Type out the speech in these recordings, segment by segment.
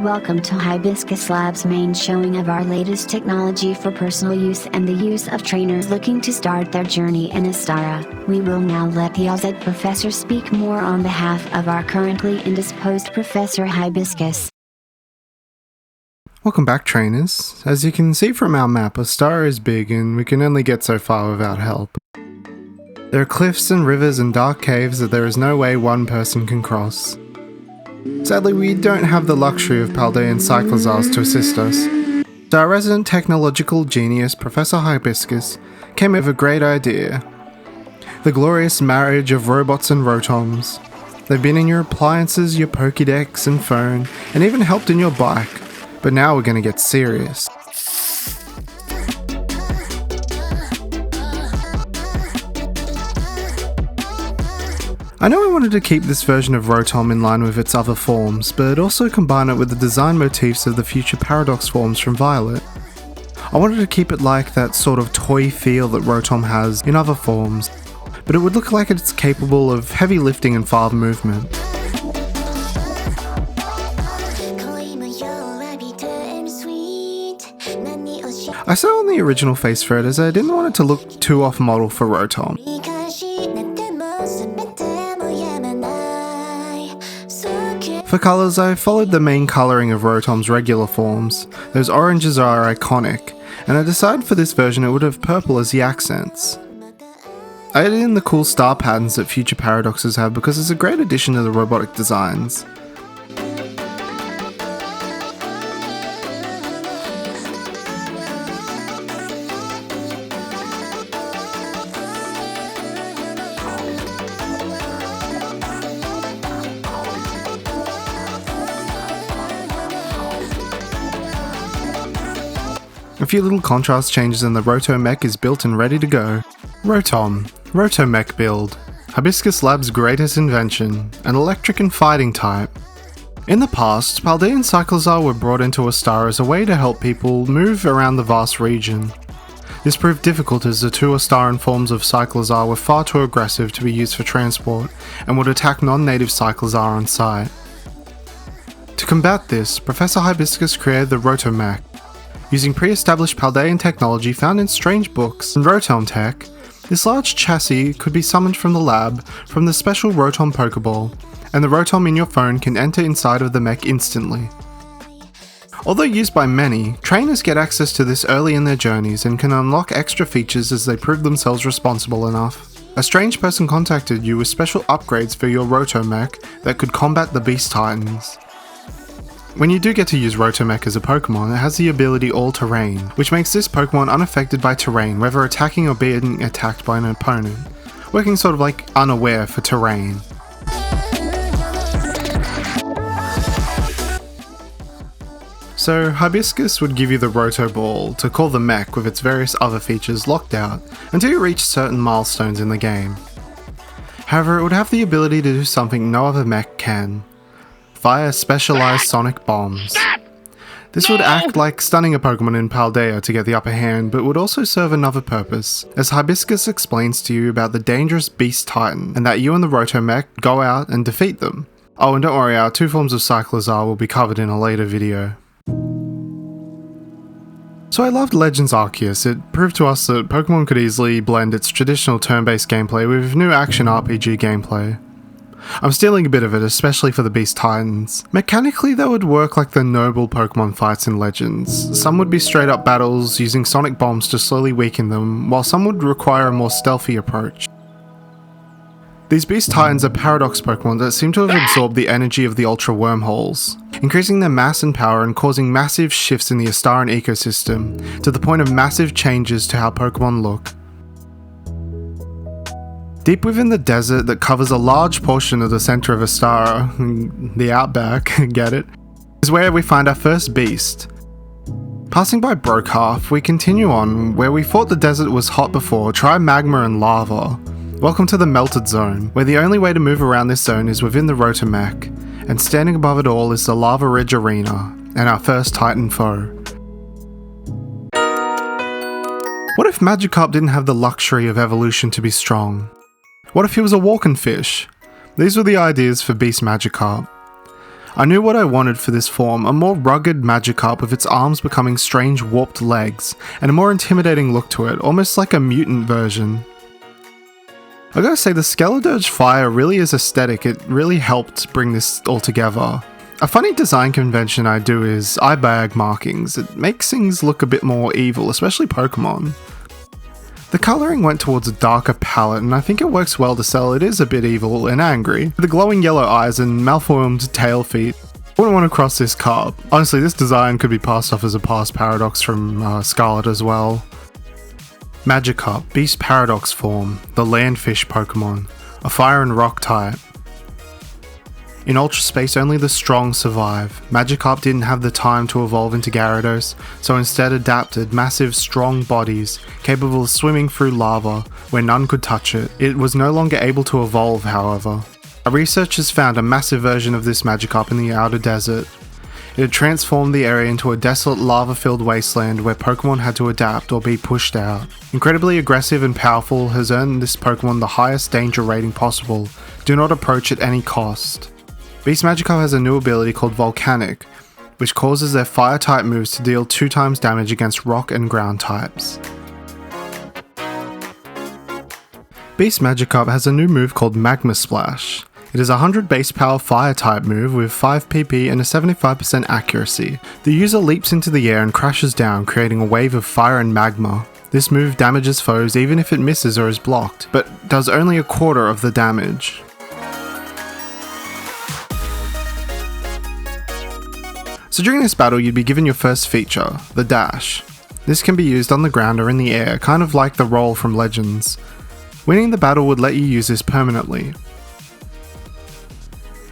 Welcome to Hibiscus Lab's main showing of our latest technology for personal use and the use of trainers looking to start their journey in Astara. We will now let the OZ Professor speak more on behalf of our currently indisposed Professor Hibiscus. Welcome back, trainers. As you can see from our map, Astara is big and we can only get so far without help. There are cliffs and rivers and dark caves that there is no way one person can cross. Sadly, we don't have the luxury of Paldean Cyclozars to assist us. So our resident technological genius, Professor Hibiscus, came up with a great idea. The glorious marriage of robots and Rotoms. They've been in your appliances, your Pokédex and phone, and even helped in your bike. But now we're gonna get serious. I know I wanted to keep this version of Rotom in line with its other forms, but also combine it with the design motifs of the future Paradox forms from Violet. I wanted to keep it like that sort of toy feel that Rotom has in other forms, but it would look like it's capable of heavy lifting and fast movement. I said on the original face for it as I didn't want it to look too off model for Rotom. For colours, I followed the main colouring of Rotom's regular forms. Those oranges are iconic, and I decided for this version it would have purple as the accents. I added in the cool star patterns that future Paradoxes have because it's a great addition to the robotic designs. A few little contrast changes and the Roto Mech is built and ready to go. Rotom, Roto Mech build. Hibiscus Lab's greatest invention, an electric and fighting type. In the past, Paldean Cyclozar were brought into Astara as a way to help people move around the vast region. This proved difficult as the two Astaran forms of Cyclozar were far too aggressive to be used for transport and would attack non-native Cyclozar on sight. To combat this, Professor Hibiscus created the Roto Mech. Using pre-established Paldean technology found in strange books and Rotom tech, this large chassis could be summoned from the lab from the special Rotom Pokeball, and the Rotom in your phone can enter inside of the mech instantly. Although used by many, trainers get access to this early in their journeys and can unlock extra features as they prove themselves responsible enough. A strange person contacted you with special upgrades for your Roto Mech that could combat the Beast Titans. When you do get to use Roto Mech as a Pokemon, it has the ability All Terrain, which makes this Pokemon unaffected by terrain, whether attacking or being attacked by an opponent, working sort of like unaware for terrain. So Hibiscus would give you the Roto Ball to call the mech with its various other features locked out until you reach certain milestones in the game. However, it would have the ability to do something no other mech can. Fire specialized sonic bombs. This would act like stunning a Pokemon in Paldea to get the upper hand, but would also serve another purpose, as Hibiscus explains to you about the dangerous Beast Titan, and that you and the Roto Mech go out and defeat them. Oh, and don't worry, our two forms of Cyclozar will be covered in a later video. So I loved Legends Arceus. It proved to us that Pokemon could easily blend its traditional turn-based gameplay with new action RPG gameplay. I'm stealing a bit of it, especially for the Beast Titans. Mechanically, they would work like the noble Pokemon fights in Legends. Some would be straight up battles using sonic bombs to slowly weaken them, while some would require a more stealthy approach. These Beast Titans are Paradox Pokemon that seem to have absorbed the energy of the Ultra Wormholes, increasing their mass and power and causing massive shifts in the Astaran ecosystem, to the point of massive changes to how Pokemon look. Deep within the desert that covers a large portion of the center of Astara, the outback, get it, is where we find our first beast. Passing by Brokehalf, we continue on where we thought the desert was hot before, try magma and lava. Welcome to the Melted Zone, where the only way to move around this zone is within the Roto Mech, and standing above it all is the Lava Ridge Arena, and our first Titan foe. What if Magikarp didn't have the luxury of evolution to be strong? What if he was a walking fish? These were the ideas for Beast Magikarp. I knew what I wanted for this form, a more rugged Magikarp with its arms becoming strange warped legs, and a more intimidating look to it, almost like a mutant version. I gotta say, the Skeledirge Fire really is aesthetic, it really helped bring this all together. A funny design convention I do is eye bag markings. It makes things look a bit more evil, especially Pokémon. The colouring went towards a darker palette, and I think it works well to sell it is a bit evil and angry, with the glowing yellow eyes and malformed tail feet. I wouldn't want to cross this carp. Honestly, this design could be passed off as a past paradox from Scarlet as well. Magikarp, Beast Paradox form, the Landfish Pokémon, a fire and rock type. In Ultra Space, only the strong survive. Magikarp didn't have the time to evolve into Gyarados, so instead adapted massive, strong bodies capable of swimming through lava where none could touch it. It was no longer able to evolve, however. Our researchers found a massive version of this Magikarp in the outer desert. It had transformed the area into a desolate lava-filled wasteland where Pokémon had to adapt or be pushed out. Incredibly aggressive and powerful has earned this Pokémon the highest danger rating possible. Do not approach at any cost. Beast Magikarp has a new ability called Volcanic, which causes their fire-type moves to deal 2 times damage against rock and ground types. Beast Magikarp has a new move called Magma Splash. It is a 100 base power fire-type move with 5 PP and a 75% accuracy. The user leaps into the air and crashes down, creating a wave of fire and magma. This move damages foes even if it misses or is blocked, but does only a quarter of the damage. So during this battle, you'd be given your first feature, the Dash. This can be used on the ground or in the air, kind of like the roll from Legends. Winning the battle would let you use this permanently.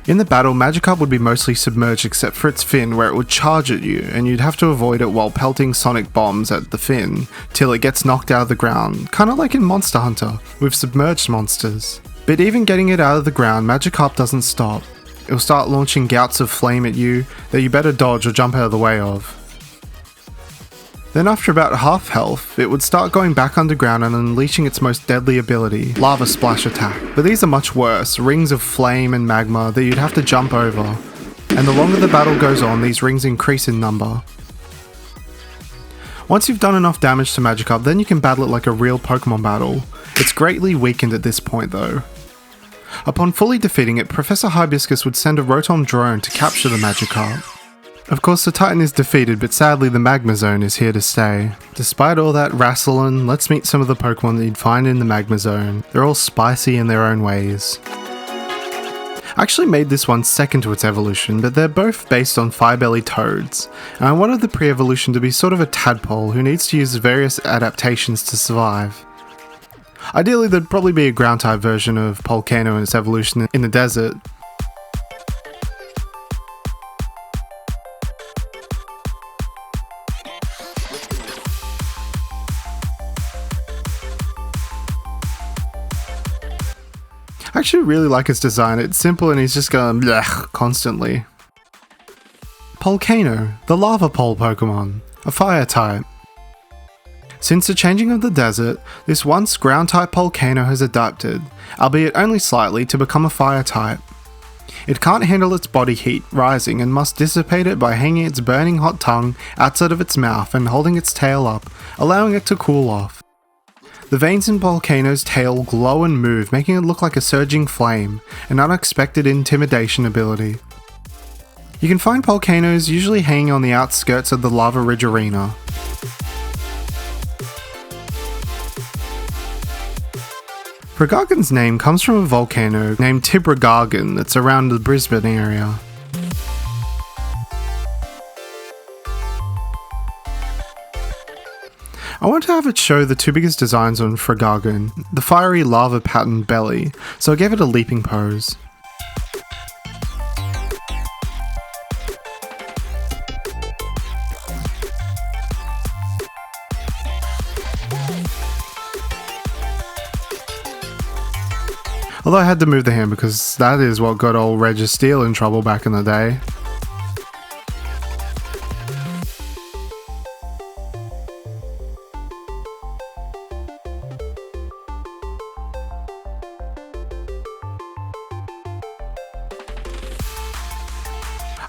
In the battle, Magikarp would be mostly submerged except for its fin, where it would charge at you, and you'd have to avoid it while pelting sonic bombs at the fin, till it gets knocked out of the ground, kinda like in Monster Hunter, with submerged monsters. But even getting it out of the ground, Magikarp doesn't stop. It will start launching gouts of flame at you that you better dodge or jump out of the way of. Then after about half health, it would start going back underground and unleashing its most deadly ability, Lava Splash Attack. But these are much worse, rings of flame and magma that you'd have to jump over. And the longer the battle goes on, these rings increase in number. Once you've done enough damage to Magikarp, then you can battle it like a real Pokémon battle. It's greatly weakened at this point though. Upon fully defeating it, Professor Hibiscus would send a Rotom drone to capture the Magikarp. Of course, the Titan is defeated, but sadly the Magma Zone is here to stay. Despite all that wrestling, let's meet some of the Pokemon that you'd find in the Magma Zone. They're all spicy in their own ways. I actually made this one second to its evolution, but they're both based on Firebelly Toads, and I wanted the pre-evolution to be sort of a tadpole who needs to use various adaptations to survive. Ideally, there'd probably be a ground-type version of Volcano and its evolution in the desert. I actually really like his design. It's simple and he's just going blech constantly. Volcano, the lava pole Pokemon, a fire type. Since the changing of the desert, this once ground-type Volcano has adapted, albeit only slightly, to become a fire type. It can't handle its body heat rising and must dissipate it by hanging its burning hot tongue outside of its mouth and holding its tail up, allowing it to cool off. The veins in Volcano's tail glow and move, making it look like a surging flame, an unexpected intimidation ability. You can find Volcanos usually hanging on the outskirts of the Lava Ridge Arena. Regargan's name comes from a volcano named Tibregargan that's around the Brisbane area. I want to have it show the 2 biggest designs on Regargan, the fiery lava patterned belly, so I gave it a leaping pose. Although I had to move the hand because that is what got old Registeel in trouble back in the day.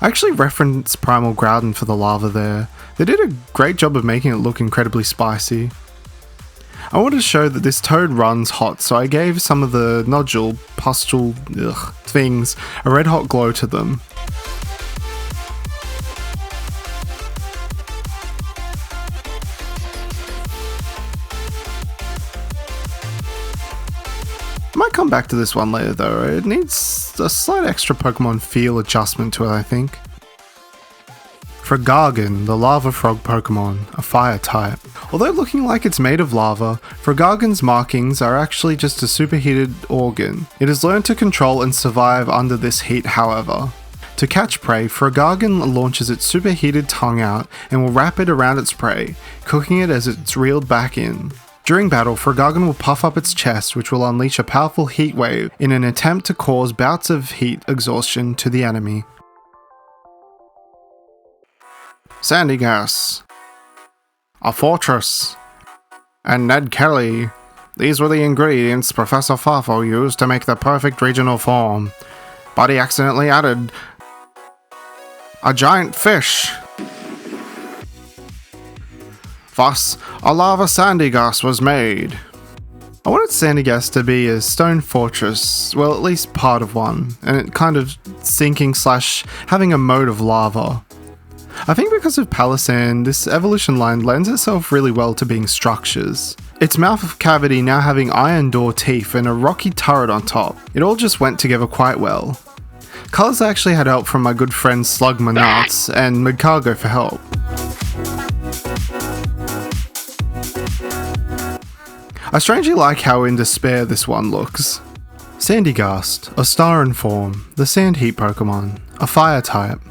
I actually referenced Primal Groudon for the lava there. They did a great job of making it look incredibly spicy. I wanted to show that this toad runs hot, so I gave some of the nodule, pustule things a red hot glow to them. Might come back to this one later though, it needs a slight extra Pokemon feel adjustment to it, I think. Fragagan, the lava frog Pokemon, a fire type. Although looking like it's made of lava, Fragagan's markings are actually just a superheated organ. It has learned to control and survive under this heat, however. To catch prey, Fragagan launches its superheated tongue out and will wrap it around its prey, cooking it as it's reeled back in. During battle, Fragagan will puff up its chest, which will unleash a powerful heat wave in an attempt to cause bouts of heat exhaustion to the enemy. Sandygast, a fortress, and Ned Kelly. These were the ingredients Professor Farfo used to make the perfect regional form, but he accidentally added a giant fish. Thus, a lava Sandygast was made. I wanted Sandygast to be a stone fortress, well at least part of one, and it kind of sinking / having a mode of lava. I think because of Palossand, this evolution line lends itself really well to being structures. Its mouth cavity now having iron door teeth and a rocky turret on top. It all just went together quite well. Colours actually had help from my good friend Slugmanarts and Magcargo for help. I strangely like how in despair this one looks. Sandygast, a star in form, the sand heat Pokemon, a fire type.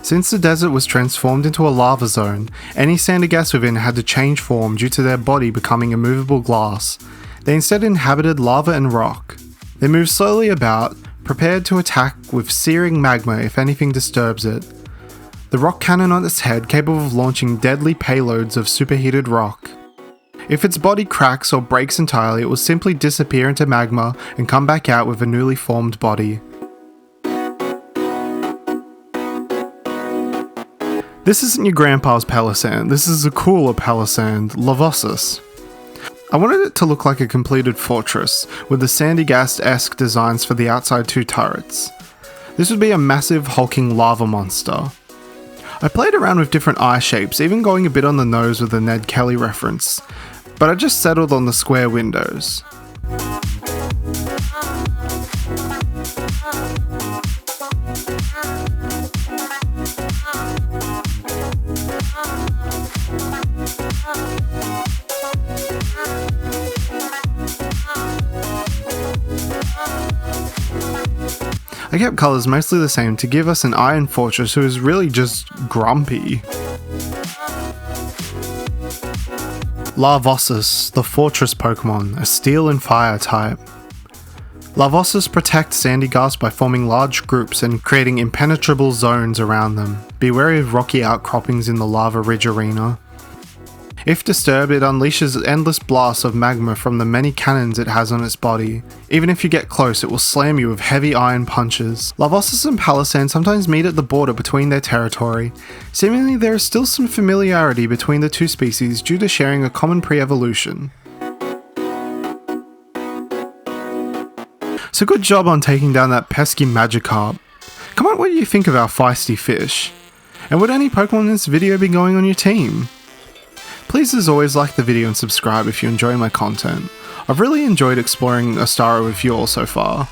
Since the desert was transformed into a lava zone, any Sandygast within had to change form due to their body becoming immovable glass. They instead inhabited lava and rock. They move slowly about, prepared to attack with searing magma if anything disturbs it. The rock cannon on its head capable of launching deadly payloads of superheated rock. If its body cracks or breaks entirely, it will simply disappear into magma and come back out with a newly formed body. This isn't your grandpa's Palossand, this is a cooler Palossand, Lavosus. I wanted it to look like a completed fortress, with the Sandygast-esque designs for the outside two turrets. This would be a massive hulking lava monster. I played around with different eye shapes, even going a bit on the nose with the Ned Kelly reference, but I just settled on the square windows. I kept colours mostly the same to give us an Iron Fortress who is really just grumpy. Lavosus, the Fortress Pokemon, a Steel and Fire type. Lavosus protects Sandygast by forming large groups and creating impenetrable zones around them. Be wary of rocky outcroppings in the Lava Ridge arena. If disturbed, it unleashes endless blasts of magma from the many cannons it has on its body. Even if you get close, it will slam you with heavy iron punches. Lavosus and Palossand sometimes meet at the border between their territory. Seemingly there is still some familiarity between the two species due to sharing a common pre-evolution. So good job on taking down that pesky Magikarp. Come on, what do you think of our feisty fish? And would any Pokemon in this video be going on your team? Please as always like the video and subscribe if you enjoy my content. I've really enjoyed exploring Astara with you all so far.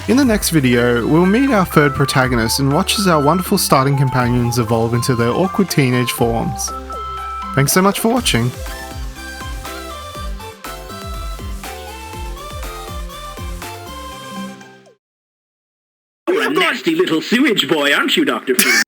In the next video, we'll meet our third protagonist and watch as our wonderful starting companions evolve into their awkward teenage forms. Thanks so much for watching. You're a nasty little sewage boy, aren't you, Dr. Fu?